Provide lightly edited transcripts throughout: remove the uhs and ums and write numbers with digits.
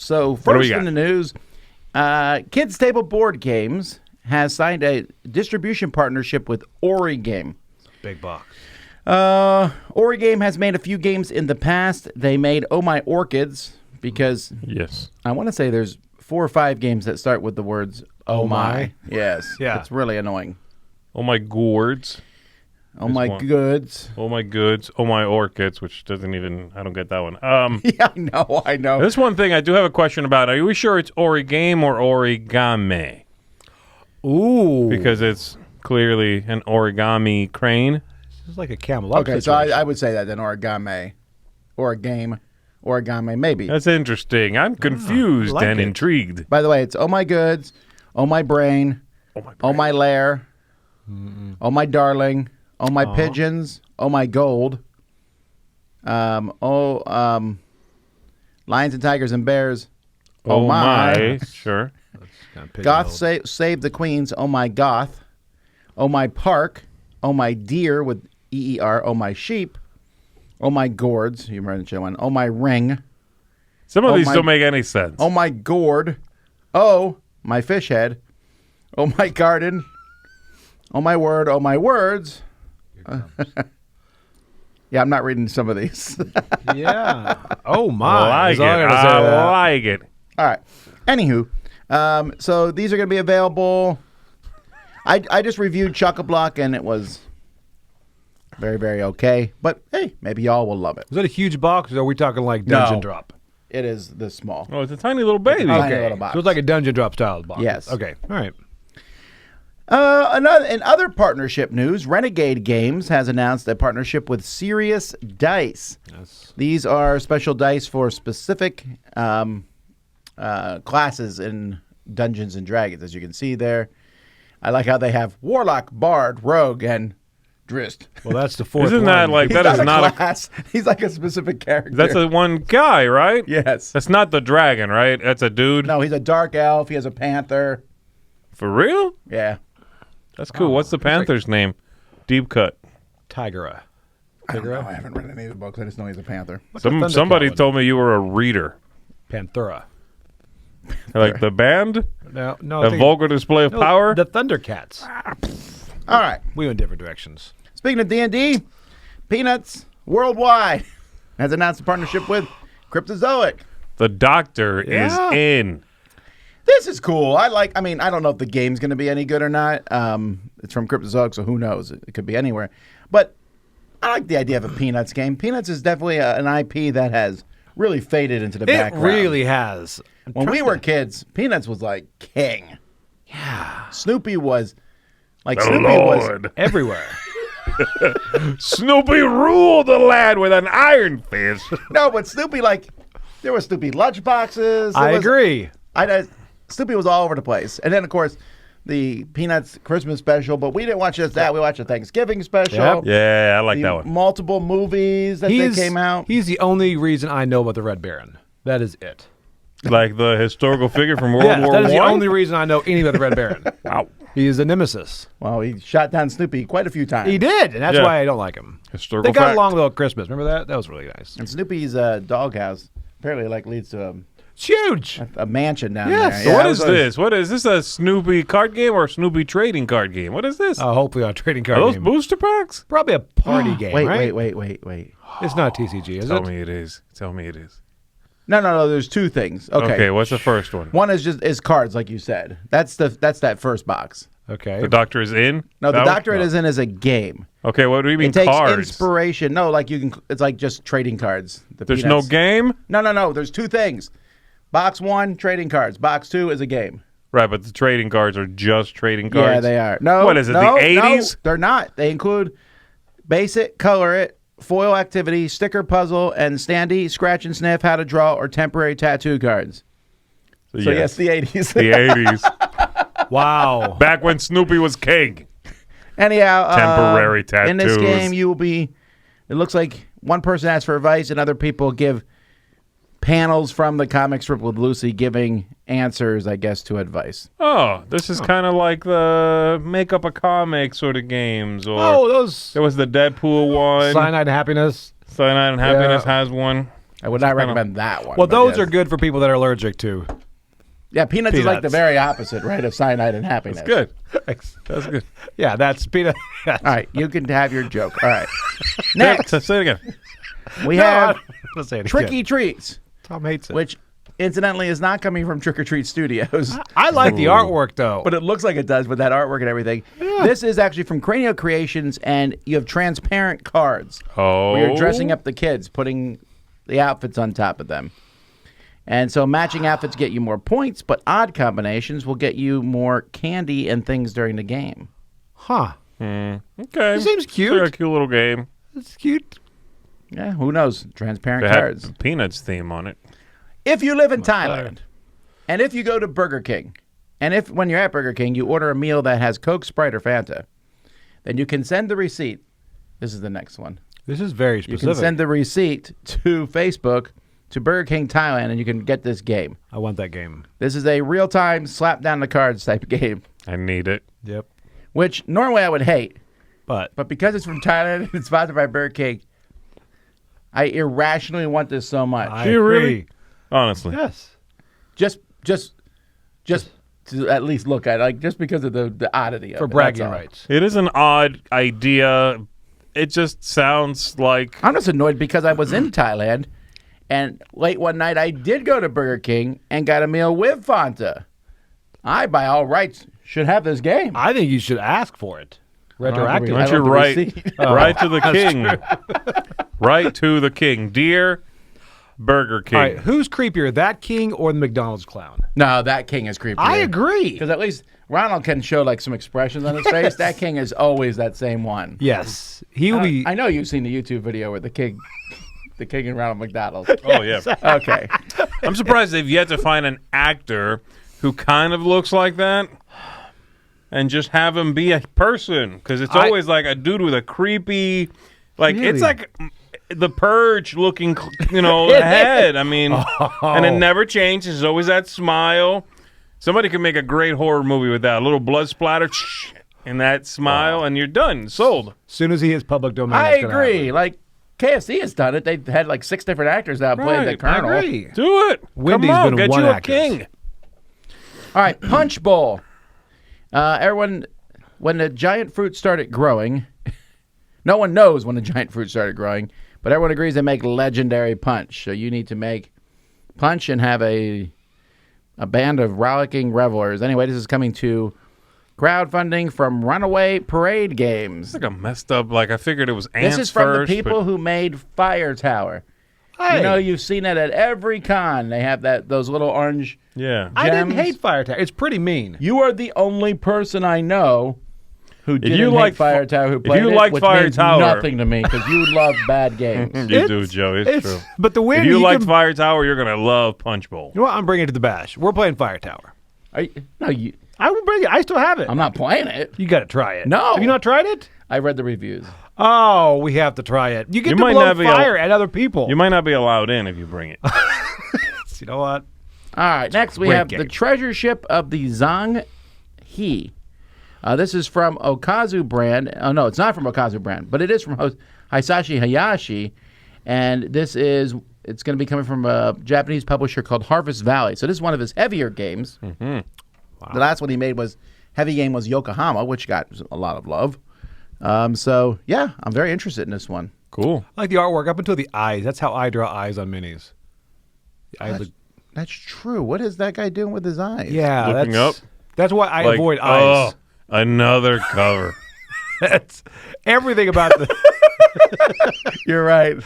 So first in the news, Kids Table Board Games has signed a distribution partnership with Origame. Big box. Origame has made a few games in the past. They made Oh My Orchids because I want to say there's 4 or 5 games that start with the words Oh My. Yes. Yeah. It's really annoying. Oh My Gourds. Oh My Goods. Oh My Goods. Oh My Orchids, which doesn't even, I don't get that one. Yeah, I know. This one thing I do have a question about. Are we sure it's Origame or Origame? Ooh. Because it's clearly an origami crane. It's like a camel. Okay, so I would say that then Origame. Origame, maybe. That's interesting. I'm confused and intrigued. By the way, it's Oh My Goods, Oh My Brain, Oh My Lair, Oh My Darling, Oh My Pigeons, Oh My Gold, Lions and Tigers and Bears, Oh My. Sure. Goth Save the Queens, Oh My Goth, Oh My Park, Oh My Deer with EER, Oh My Sheep, Oh My Gourds, you remember the one, Oh My Ring. Some of these don't make any sense. Oh My Gourd, Oh My Fish Head, Oh My Garden, Oh My Word, Oh My Words. Yeah, I'm not reading some of these. Yeah. Oh my. I like it. All right. Anywho, so these are going to be available. I just reviewed Chock-a-Block and it was very, very okay. But hey, maybe y'all will love it. Is that a huge box, or are we talking like Dungeon Drop? It is this small. Oh, it's a tiny little baby. Tiny little box. So it's like a Dungeon Drop style box. Yes. Okay. All right. In other partnership news, Renegade Games has announced a partnership with Serious Dice. Yes. These are special dice for specific classes in Dungeons and Dragons, as you can see there. I like how they have Warlock, Bard, Rogue, and Drist. Well, that's the fourth Isn't one. that like, that is not a class. He's like a specific character. That's a one guy, right? Yes. That's not the dragon, right? That's a dude. No, he's a dark elf. He has a panther. For real? Yeah. That's cool. What's the panther's name? Deep Cut. Tigera. I don't know. I haven't read any of the books. I just know he's a panther. Somebody told me you were a reader. Panthera. Like the band? No. A vulgar display of power? The Thundercats. All right. We went different directions. Speaking of D&D, Peanuts Worldwide has announced a partnership with Cryptozoic. The Doctor is in. This is cool. I don't know if the game's going to be any good or not. It's from Cryptozoic, so who knows? It could be anywhere. But I like the idea of a Peanuts game. Peanuts is definitely an IP that has really faded into the background. It really has. When we were kids, Peanuts was like king. Yeah. Snoopy was like Lord. Everywhere. Snoopy ruled the land with an iron fist. No, but Snoopy, like, there were Snoopy lunchboxes. I agree. Snoopy was all over the place. And then, of course, the Peanuts Christmas special. But we didn't watch just that. We watched the Thanksgiving special. Yep. Yeah, I like that one. Multiple movies that they came out. He's the only reason I know about the Red Baron. That is it. Like the historical figure from World War That is the I? only reason I know anything about the Red Baron. Wow. He is a nemesis. Well, he shot down Snoopy quite a few times. He did, and that's why I don't like him. Historical They got fact. along though at Christmas. Remember that? That was really nice. And Snoopy's doghouse apparently leads to It's huge. a mansion down Yes. there. So what is this? What is this? A Snoopy card game or a Snoopy trading card game? What is this? Hopefully on a trading card Are those game. booster packs? Probably a party game, right? Wait. It's not TCG, is Tell it? me it is. Tell me it is. No. There's two things. Okay. What's the first one? One is cards, like you said. That's that first box. Okay. The Doctor is in? No, the That Doctorate one? is in as a game. Okay, what do you mean It takes cards? inspiration. No, like you can. It's like just trading cards. There's no game? No. There's two things. Box 1, trading cards. Box 2 is a game. Right, but the trading cards are just trading cards? Yeah, they are. No, What is it, the no, 80s? No, they're not. They include basic, color it, foil activity, sticker puzzle, and standy, scratch and sniff, how to draw, or temporary tattoo cards. So yes, the 80s. The 80s. Wow. Back when Snoopy was king. Anyhow, Temporary in this tattoos. game, you will be. It looks like one person asks for advice, and other people give panels from the comic strip with Lucy giving answers, I guess, to advice. Oh, this is kind of like the make up a comic sort of games. Or Oh, those there was the Deadpool one. Cyanide and Happiness. Cyanide and Happiness has one. I would not recommend that one. Well, but those yes. are good for people that are allergic to. Yeah, peanuts is like the Peanuts. very opposite, right, of cyanide and happiness. Good. That's good. Yeah, that's peanut. All right, you can have your joke. All right. Next, Say it again. we have Let's say it Tricky again. Treats, Tom hates it. which incidentally is not coming from Trick or Treat Studios. I like the artwork though. But it looks like it does with that artwork and everything. Yeah. This is actually from Cranial Creations, and you have transparent cards Oh. where you're dressing up the kids, putting the outfits on top of them. And so matching outfits get you more points, but odd combinations will get you more candy and things during the game. Huh? Okay. It seems cute. It's like a cute little game. It's cute. Yeah, who knows? Transparent They cards. have Peanuts theme on it. If you live in Thailand, and if you go to Burger King, and if when you're at Burger King you order a meal that has Coke, Sprite, or Fanta, then you can send the receipt. This is the next one. This is very You specific. can send the receipt to Facebook to Burger King Thailand, and you can get this game. I want that game. This is a real-time slap down the cards type of game, I need it. Yep. which normally I would hate, But but because it's from Thailand and it's sponsored by Burger King, I irrationally want this so much. I Do you agree. really? Honestly. Yes. just to at least look at it, like just because of the oddity of For it, bragging that's all. rights. It is an odd idea. It just sounds like I'm just annoyed because I was in Thailand, and late one night I did go to Burger King and got a meal with Fanta. I, by all rights, should have this game. I think you should ask for it. Retroactive. I Why don't you don't write receipt. right to the king? Right to the king. Dear Burger King. All right, who's creepier, that king or the McDonald's clown? No, that king is creepy. I agree. Because at least Ronald can show like some expressions on his face. That king is always that same one. Yes, he will be. I know you've seen the YouTube video where the king and Ronald McDonald. Oh, yeah. Okay. I'm surprised they've yet to find an actor who kind of looks like that and just have him be a person. Because it's always like a dude with a creepy, like, Really? it's like the Purge looking, head. I mean, and it never changes. There's always that smile. Somebody could make a great horror movie with that. A little blood splatter and that smile, and you're done. Sold. As soon as he hits public domain, I that's gonna agree. happen. Like KFC has done it. They've had like 6 different actors that played the Right, Colonel. I agree. Do it. Wendy's Come on, been get one you a actress. king. All right, Punch Bowl. Everyone, when the giant fruit started growing, no one knows when the giant fruit started growing, but everyone agrees they make legendary punch. So you need to make punch and have a band of rollicking revelers. Anyway, this is coming to crowdfunding from Runaway Parade Games. It's like a messed up, like I figured it was ants This is from first, the people who made Fire Tower. Hey, You know, you've seen it at every con. They have those little orange. yeah. I didn't gems. hate Fire Tower. It's pretty mean. You are the only person I know who didn't you hate like Fire Tower who played you it, like which Fire means Tower- nothing to me because you love bad games. You do, Joe. It's true. But the If weird, you like can, Fire Tower, you're going to love Punch Bowl. you know what? I'm bringing it to the bash. We're playing Fire Tower. No, I will bring it. I still have it. I'm not playing it. You got to try it. No. Have you not tried it? I read the reviews. Oh, we have to try it. You get You to might blow not be fire at other people. You might not be allowed in if you bring it. You know what? All right, next we Great have game. the treasure ship of the Zang He. This is from Okazu brand. Oh, no, it's not from Okazu brand, but it is from Hisashi Hayashi. And it's going to be coming from a Japanese publisher called Harvest Valley. So this is one of his heavier games. Mm-hmm. Wow. The last one he made heavy game was Yokohama, which got a lot of love. So, yeah, I'm very interested in this one. Cool. I like the artwork up until the eyes. That's how I draw eyes on minis. The eye look- That's true. What is that guy doing with his eyes? yeah, Looking that's up. That's why I Like, avoid eyes. Oh, another cover. That's everything about the. You're right.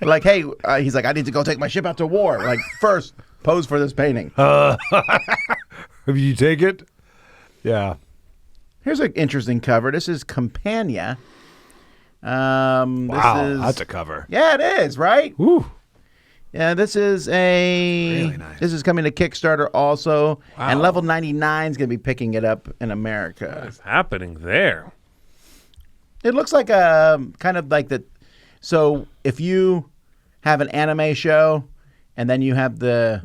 Like, hey, he's like, I need to go take my ship out to war. Like, first, pose for this painting. Have you take it? Yeah. Here's an interesting cover. This is Compania. Wow, this is, that's a cover. Yeah, it is, right? Woo. Yeah, this is Really nice. This is coming to Kickstarter also. And Level 99 is going to be picking it up in America. What's happening there? It looks like a kind of like the. So if you have an anime show and then you have the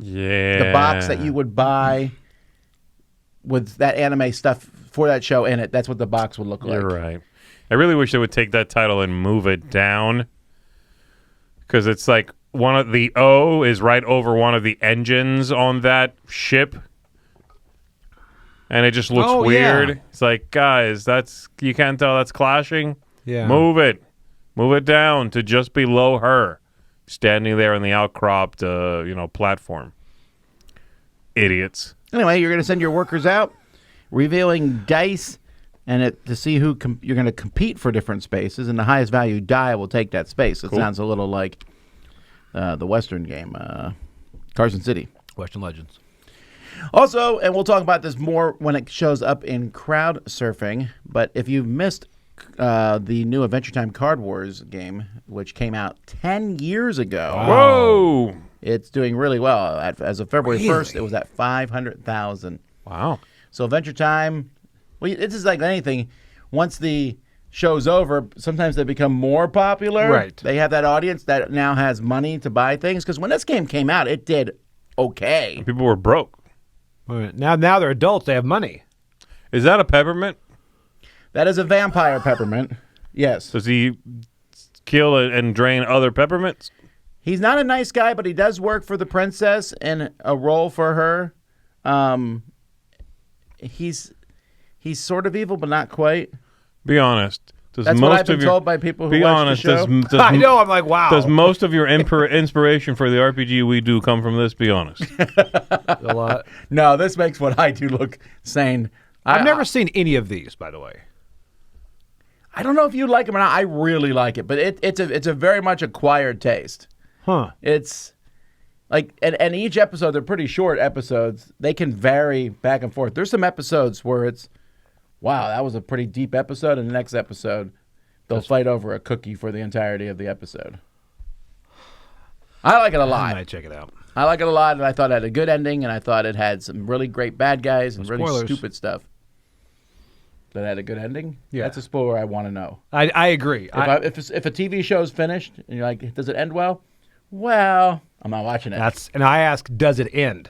box that you would buy with that anime stuff for that show in it, that's what the box would look like. You're right. I really wish they would take that title and move it down. Because it's like, one of the O is right over one of the engines on that ship. And it just looks weird. Yeah. It's like, guys, you can't tell that's clashing. Yeah. Move it down to just below her, standing there on the outcropped, platform. Idiots. Anyway, you're going to send your workers out, revealing dice, and to see who you're going to compete for different spaces, and the highest value die will take that space. It sounds a little like the Western game, Carson City. Western Legends. Also, and we'll talk about this more when it shows up in crowd surfing, but if you've missed the new Adventure Time Card Wars game, which came out 10 years ago. Whoa! It's doing really well. As of February 1st, it was at 500,000. Wow. So Adventure Time, well, it's just like anything. Once the show's over, sometimes they become more popular. Right. They have that audience that now has money to buy things. Because when this game came out, it did okay. People were broke. Now they're adults. They have money. Is that a peppermint? That is a vampire peppermint. Yes. Does he kill and drain other peppermints? He's not a nice guy, but he does work for the princess in a role for her. He's sort of evil, but not quite. Be honest. That's what I've been told by people who watch the show. I know. I'm like, wow. Does most of your inspiration for the RPG we do come from this? Be honest. A lot. No, this makes what I do look sane. I've never seen any of these, by the way. I don't know if you like them or not. I really like it, but it's a very much acquired taste. Huh. It's like, and each episode, they're pretty short episodes. They can vary back and forth. There's some episodes where it's, wow, that was a pretty deep episode, and the next episode, they'll fight over a cookie for the entirety of the episode. I like it a lot. I might check it out. I like it a lot, and I thought it had a good ending, and I thought it had some really great bad guys and really stupid stuff. That had a good ending? Yeah. That's a spoiler I want to know. I agree. If a TV show's finished, and you're like, does it end well? Well, I'm not watching it. And I ask, does it end?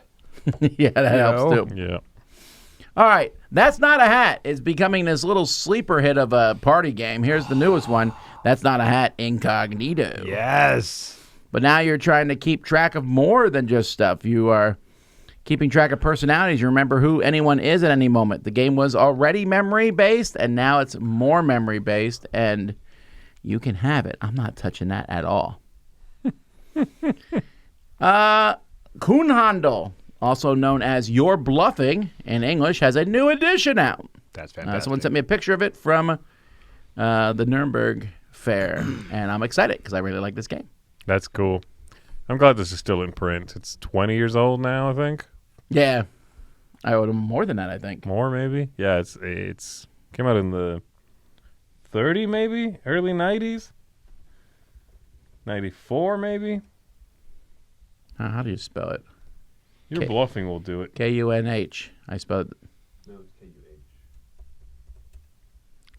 Yeah, that helps too. Yeah. All right, That's Not a Hat is becoming this little sleeper hit of a party game. Here's the newest one. That's Not a Hat Incognito. Yes. But now you're trying to keep track of more than just stuff. You are keeping track of personalities. You remember who anyone is at any moment. The game was already memory-based, and now it's more memory-based, and you can have it. I'm not touching that at all. Kuhhandel, also known as You're Bluffing in English, has a new edition out. That's fantastic. Someone sent me a picture of it from the Nuremberg Fair, and I'm excited because I really like this game. That's cool. I'm glad this is still in print. It's 20 years old now, I think. Yeah. I owed him more than that, I think. More, maybe? Yeah, it's came out in the 30, maybe? Early 90s? 94, maybe? How do you spell it? Your bluffing will do it. Kunh. I spelled it. No, it's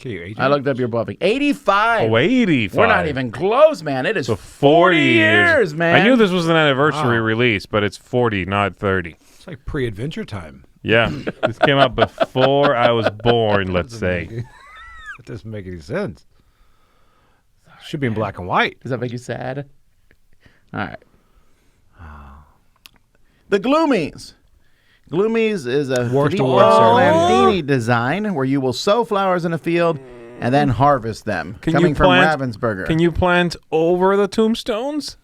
Kuh. Kuh. I looked up your bluffing. 85. Oh, 85. We're not even close, man. It is so 40 years, man. I knew this was an anniversary release, but it's 40, not 30. It's like pre-Adventure Time. Yeah. This came out before I was born, let's say. It doesn't make any sense. Should be in black and white. Does that make you sad? All right. The Gloomies. Gloomies is a Worst Filippo award ceremony. Landini design where you will sow flowers in a field and then harvest them. Coming from Ravensburger. Can you plant over the tombstones?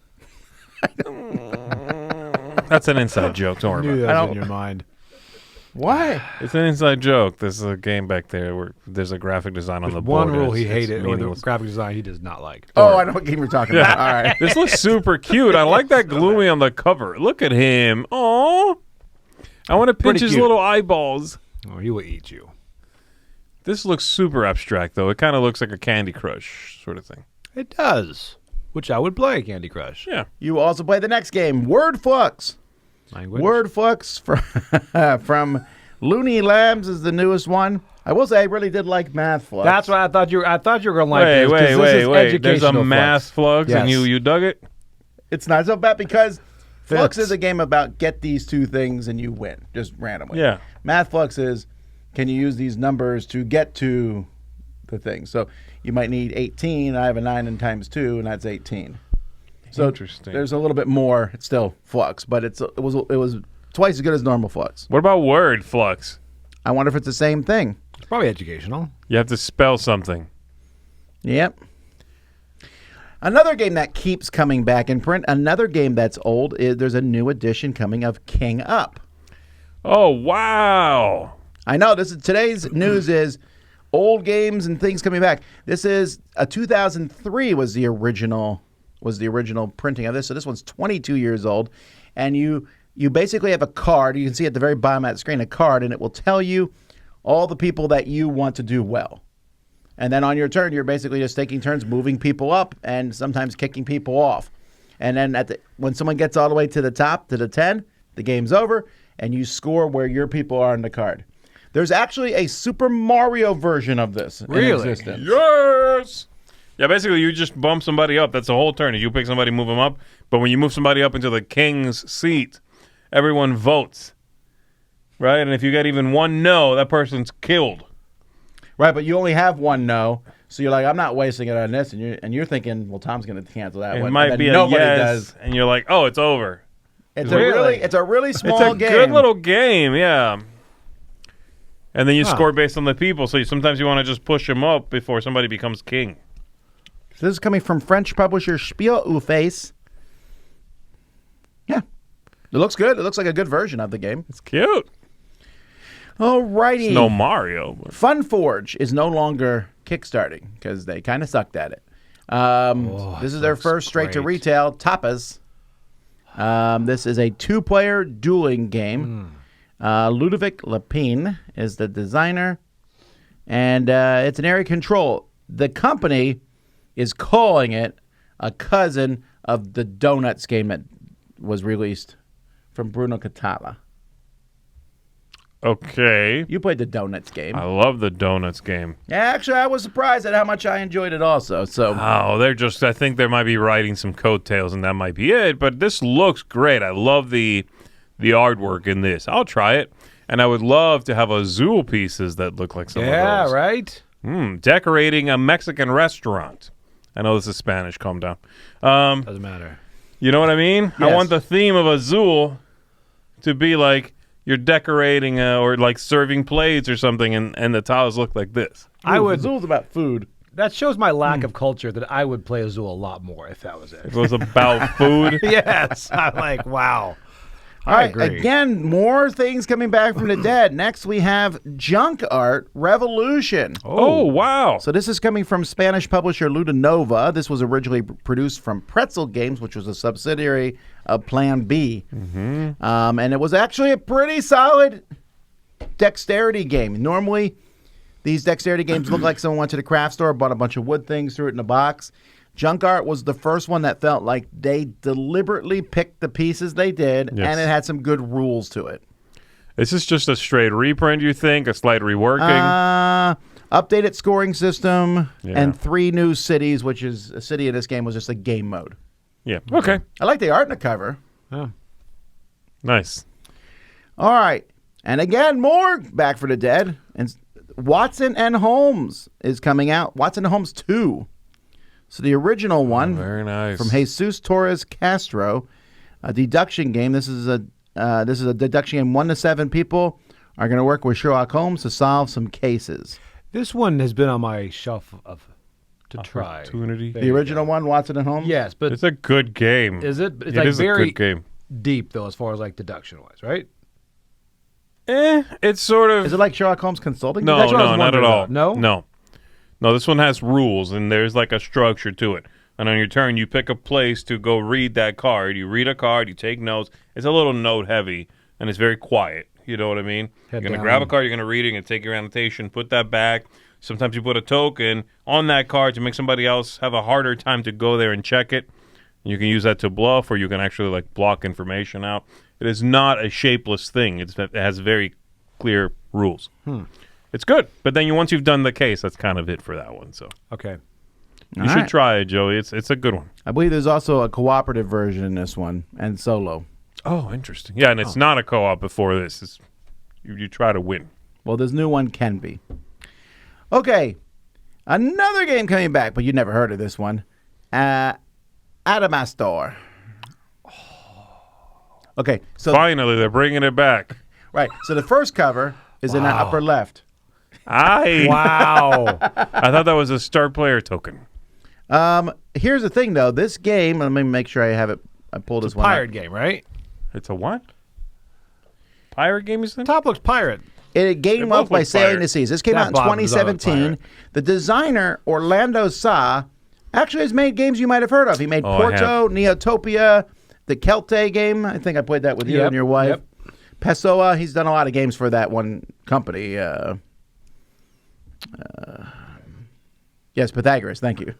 That's an inside joke. Don't worry I knew about it. that was in your mind. Why? It's an inside joke. There's a game back there where there's a graphic design on the board. One rule he It's hated, or the meaningless. graphic design he does not like. Oh, I know what game you're talking about. All right. This looks super cute. I like that Gloomy on the cover. Look at him. Oh, I want to pinch his cute. little eyeballs. Oh, he will eat you. This looks super abstract, though. It kind of looks like a Candy Crush sort of thing. It does. Which I would play Candy Crush. Yeah. You also play the next game, Word Fluxx. Language. Word Fluxx from Looney Labs is the newest one. I will say I really did like Math Flux. That's what I thought you were going to like. Wait. This is There's a educational math Flux, and Yes. you dug it? It's not so bad because Flux Fits. is a game about get these two things and you win, just randomly. Yeah. Math Flux is can you use these numbers to get to the thing. So you might need 18. I have a 9 and times 2, and that's 18. So Interesting. there's a little bit more. It's still Fluxx, but it was twice as good as normal Fluxx. What about word Fluxx? I wonder if it's the same thing. It's probably educational. You have to spell something. Yep. Another game that keeps coming back in print, another game that's old, is there's a new edition coming of King Up. Oh, wow. I know today's news is old games and things coming back. This is a 2003 was the original printing of this. So this one's 22 years old, and you basically have a card. You can see at the very bottom of that screen a card, and it will tell you all the people that you want to do well. And then on your turn, you're basically just taking turns moving people up and sometimes kicking people off. And then when someone gets all the way to the top, to the 10, the game's over, and you score where your people are on the card. There's actually a Super Mario version of this in existence. Yes! Yeah, basically you just bump somebody up. That's the whole turn. You pick somebody, move them up. But when you move somebody up into the king's seat, everyone votes. Right? And if you get even one no, that person's killed. Right, but you only have one no, so you're like, I'm not wasting it on this, and you're thinking, well, Tom's going to cancel that one. It might be a yes, and you're like, oh, it's over. It's a really small game. It's a good little game, yeah. And then you score based on the people, so sometimes you want to just push them up before somebody becomes king. So this is coming from French publisher Spiel ou Face. Yeah, it looks good. It looks like a good version of the game. It's cute. Alrighty. It's no Mario. But. Funforge is no longer kickstarting because they kind of sucked at it. This is their first straight to retail, Tapas. This is a 2-player dueling game. Ludovic Lapine is the designer, and it's an area control. The company is calling it a cousin of the Donuts game that was released from Bruno Catala. Okay. You played the Donuts game. I love the Donuts game. Yeah, actually, I was surprised at how much I enjoyed it also. So, I think they might be writing some coattails, and that might be it. But this looks great. I love the artwork in this. I'll try it. And I would love to have Azul pieces that look like some of those. Yeah, right? Decorating a Mexican restaurant. I know this is Spanish. Calm down. Doesn't matter. You know what I mean? Yes. I want the theme of Azul to be like you're decorating or like serving plates or something, and the tiles look like this. Azul's about food. That shows my lack of culture that I would play Azul a lot more if that was it. It was about food. Yes. I'm like, wow. All right, again, more things coming back from the dead. Next, we have Junk Art Revolution. Oh, wow. So this is coming from Spanish publisher Ludanova. This was originally produced from Pretzel Games, which was a subsidiary of Plan B. And it was actually a pretty solid dexterity game. Normally, these dexterity games look like someone went to the craft store, bought a bunch of wood things, threw it in a box. Junk Art was the first one that felt like they deliberately picked the pieces they did, and it had some good rules to it. Is this just a straight reprint, you think? A slight reworking? Updated scoring system, and 3 new cities, which is a city in this game was just a game mode. Yeah. Okay. I like the art in the cover. Oh. Nice. All right. And again, more Back for the Dead. And Watson and Holmes is coming out. Watson and Holmes 2. So the original one, very nice, from Jesus Torres Castro, a deduction game. This is a deduction game. 1 to 7 people are going to work with Sherlock Holmes to solve some cases. This one has been on my shelf to try. Opportunity. The original one, Watson and Holmes. Yes, but it's a good game. Is it? It's it like is very a good game. Deep though, as far as like deduction wise, right? It's sort of. Is it like Sherlock Holmes Consulting? No, not at all. No. No, this one has rules, and there's like a structure to it. And on your turn, you pick a place to go read that card. You read a card, you take notes. It's a little note heavy, and it's very quiet. You know what I mean? You're going to grab a card, you're going to read it, and take your annotation, put that back. Sometimes you put a token on that card to make somebody else have a harder time to go there and check it. You can use that to bluff, or you can actually like block information out. It is not a shapeless thing. It has very clear rules. It's good, but then once you've done the case, that's kind of it for that one. So okay, you should try it, Joey. It's a good one. I believe there's also a cooperative version in this one and solo. Oh, interesting. Yeah, and it's not a co-op before this. It's, you try to win. Well, this new one can be. Okay, another game coming back, but you never heard of this one. Damastor. Okay, so Finally, they're bringing it back. right. So the first cover is in the upper left. Wow. I thought that was a star player token. Here's the thing, though. This game. Let me make sure I have it. I pulled this one. Pirate up. game, right? It's a what? Pirate game, you said? Top looks pirate. It gained both wealth by look sailing pirate. the seas. This came That out in bottom is all 2017. pirate. The designer, Orlando Sa, actually has made games you might have heard of. He made Oh, I Porto, Neotopia, the Celte game. I think I played that with you Yep, and your wife. yep. Pessoa. He's done a lot of games for that one company. Yes, Pythagoras. Thank you.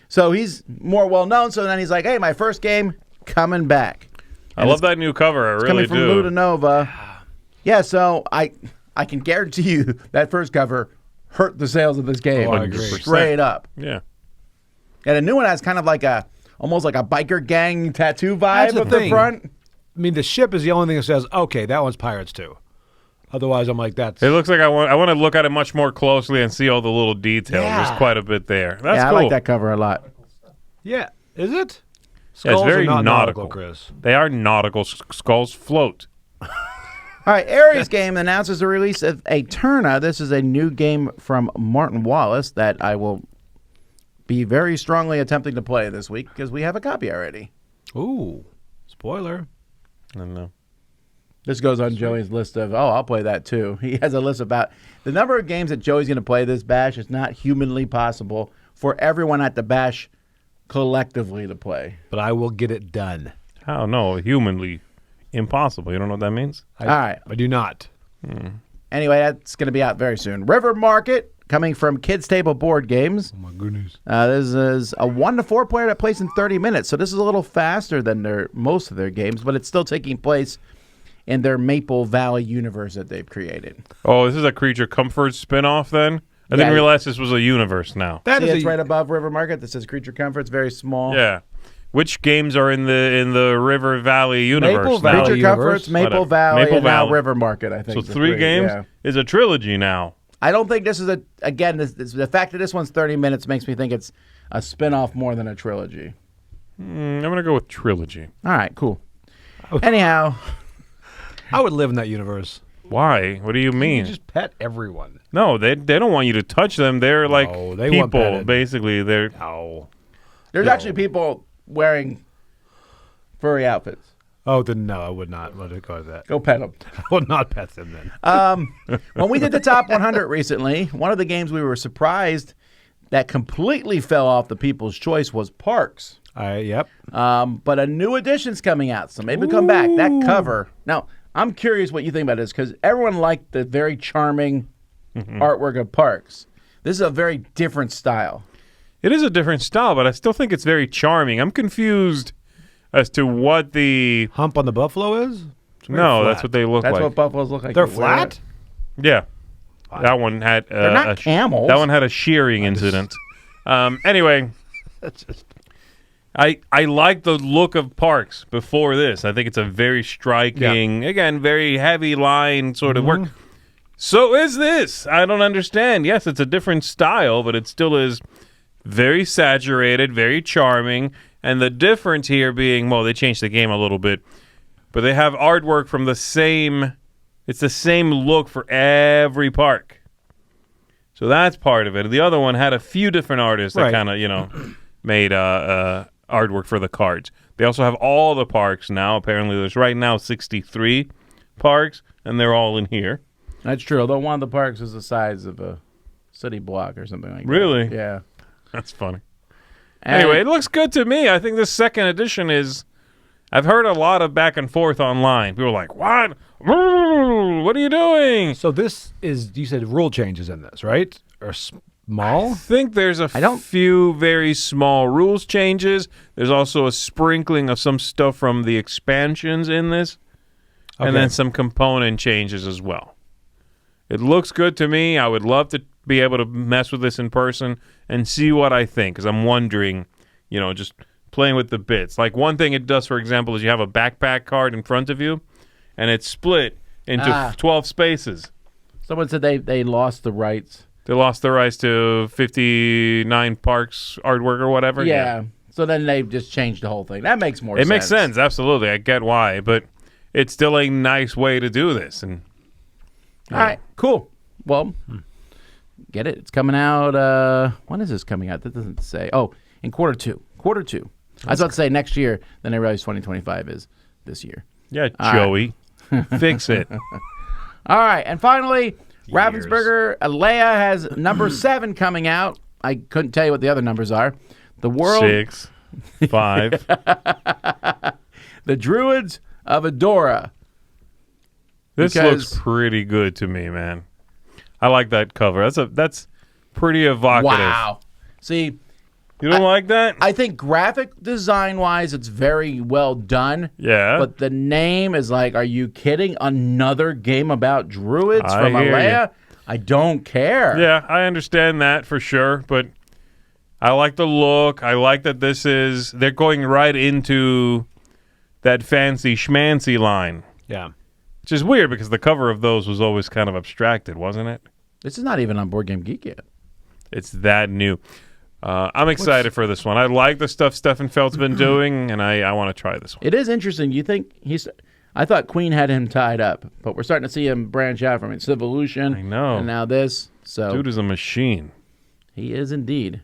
So he's more well known. So then he's like, "Hey, my first game coming back." I love that new cover. I It's really coming from do. Ludanova. Yeah, so I can guarantee you that first cover hurt the sales of this game. Oh, I agree. Straight up. Yeah. And the new one has kind of like almost like a biker gang tattoo That's vibe the at the thing. front. I mean, the ship is the only thing that says, okay, that one's pirates too. Otherwise, I'm like, that's... It looks like I want to look at it much more closely and see all the little details. Yeah. There's quite a bit there. That's Yeah, cool. I like that cover a lot. Yeah. Is it? Yeah, it's Skulls very are not nautical. Chris. They are nautical. Skulls float. All right, Ares Game announces the release of Eterna. This is a new game from Martin Wallace that I will be very strongly attempting to play this week because we have a copy already. Ooh. Spoiler. I don't know. This goes on Joey's list of, I'll play that too. He has a list about the number of games that Joey's going to play this bash is not humanly possible for everyone at the bash collectively to play. But I will get it done. How? No, humanly impossible. You don't know what that means? All right. I do not. Anyway, that's going to be out very soon. River Market, coming from Kids Table Board Games. Oh, my goodness. This is a 1 to 4 player that plays in 30 minutes. So this is a little faster than most of their games, but it's still taking place in their Maple Valley universe that they've created. Oh, this is a Creature Comfort spinoff then? I Yeah. didn't realize this was a universe now. That See, is it's right above River Market. This says Creature Comfort. It's very small. Yeah. Which games are in the River Valley universe Maple now? Valley. Creature universe? Comforts, Maple Whatever. Valley, Maple and now Valley. River Market, I think. So is the 3 games yeah. is a trilogy now. I don't think this is the fact that this one's 30 minutes makes me think it's a spin-off more than a trilogy. I'm going to go with trilogy. All right, cool. Anyhow, I would live in that universe. Why? What do you You mean? just pet everyone. No, they don't want you to touch them. They're like No, they want people, petted. basically. They're No. there's actually people wearing furry outfits. Oh, then no, I would not want to go to that. Go pet them. I would not pet them then. When we did the top 100 recently, one of the games we were surprised that completely fell off the people's choice was Parks. Yep. But a new edition's coming out, so maybe come back. That cover. Now, I'm curious what you think about this because everyone liked the very charming artwork of Parks. This is a very different style. It is a different style, but I still think it's very charming. I'm confused as to what the Hump on the buffalo is? It's very no, flat. that's what they look That's like. what buffaloes look like. They're to wear. flat? Yeah, that one had They're not camels. That one had a shearing incident. Anyway, I like the look of Parks before this. I think it's a very striking, again, very heavy line sort of work. So is this. I don't understand. Yes, it's a different style, but it still is very saturated, very charming. And the difference here being, well, they changed the game a little bit, but they have artwork from the same, it's the same look for every park. So that's part of it. The other one had a few different artists that Right. kind of, made artwork for the cards. They also have all the parks now. Apparently there's right now 63 parks, and they're all in here. That's true. Although one of the parks is the size of a city block or something like Really? that. Yeah. That's funny. And Anyway, it looks good to me. I think this second edition is... I've heard a lot of back and forth online. People are like, what? What are you doing? So this is, you said rule changes in this, right? Or small? I think there's a few very small rules changes. There's also a sprinkling of some stuff from the expansions in this. And Okay. then some component changes as well. It looks good to me. I would love to be able to mess with this in person and see what I think, because I'm wondering, just playing with the bits. Like one thing it does, for example, is you have a backpack card in front of you, and it's split into 12 spaces. someone said they lost the rights. They lost the rights to 59 parks artwork or whatever. Yeah. So then they just changed the whole thing. That makes more It sense. makes sense, absolutely. I get why, but it's still a nice way to do this. And All right, cool. Well, get it. It's coming out. When is this coming out? That doesn't say. Oh, in quarter two. Quarter two. I was about to say next year. Then I realized 2025 is this year. yeah, Joey, fix it. All right, and finally, Ravensburger Leia has number 7 coming out. I couldn't tell you what the other numbers are. The world, 6, 5. the Druids of Adora. This Because- looks pretty good to me, man. I like that cover. That's pretty evocative. Wow. See, You don't like that? I think graphic design wise, it's very well done. yeah. But the name is like, are you kidding? Another game about druids I from hear Alea? I don't care. Yeah, I understand that for sure, but I like the look. I like that they're going right into that fancy schmancy line, Yeah. which is weird because the cover of those was always kind of abstracted, wasn't it? This is not even on Board Game Geek yet. It's that new. I'm excited for this one. I like the stuff Stefan Feld's been doing, and I want to try this one. It is interesting. You think I thought Queen had him tied up, but we're starting to see him branch out from it. Civolution. I know. And now this. So Dude is a machine. he is indeed.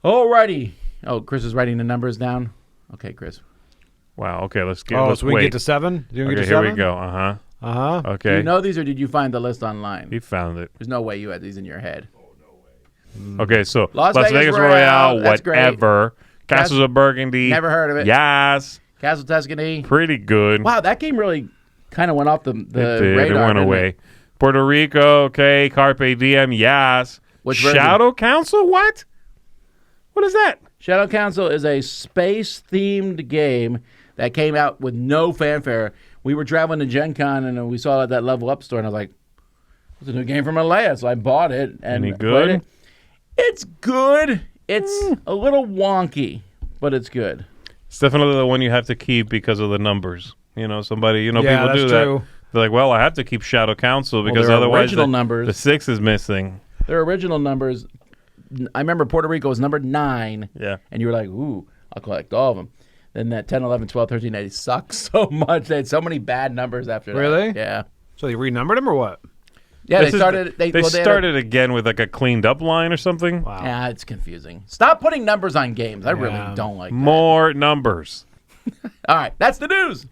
Alrighty. Oh, Chris is writing the numbers down. Okay, Chris. Wow. Okay, let's So we wait. can get to 7? You Okay, get to here 7? we go. Uh-huh. Uh-huh. Okay. Do you know these, or did you find the list online? He found it. There's no way you had these in your head. Okay, so Las Las Vegas Vegas Royale, Royale, that's great. whatever. Castles of Burgundy. Never heard of it. Yes. Castle Tuscany. Pretty good. Wow, that game really kind of went off the It did. radar. It went didn't away. it? Puerto Rico, okay. Carpe Diem, yes. Which version? Shadow Council, what? What is that? Shadow Council is a space-themed game that came out with no fanfare. We were traveling to Gen Con, and we saw it at that Level Up store, and I was like, it's a new game from Alea, so I bought it. And Any played good? it. It's good. It's a little wonky, but it's good. It's definitely the one you have to keep because of the numbers. You know, somebody, Yeah, people that's do true. that. They're like, well, I have to keep Shadow Council because their otherwise original numbers- the 6 is missing. Their original numbers, I remember Puerto Rico was number 9. Yeah. And you were like, ooh, I'll collect all of them. Then that 10, 11, 12, 13, 80 sucked so much. They had so many bad numbers after that. Really? Yeah. So they renumbered them or what? Yeah, This they is started. They had a- started again with like a cleaned up line or something. Wow. Yeah, it's confusing. Stop putting numbers on games. I really Yeah. don't like that. More numbers. All right, that's the news.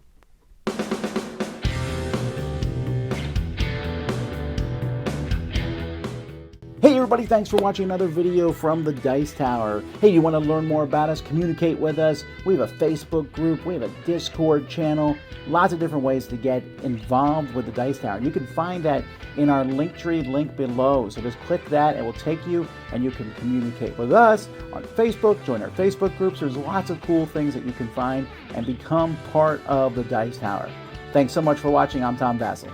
Hey everybody, thanks for watching another video from the Dice Tower. Hey, you want to learn more about us, communicate with us? We have a Facebook group, we have a Discord channel, lots of different ways to get involved with the Dice Tower. And you can find that in our Linktree link below. So just click that, it will take you and you can communicate with us on Facebook, join our Facebook groups. There's lots of cool things that you can find and become part of the Dice Tower. Thanks so much for watching. I'm Tom Vassell.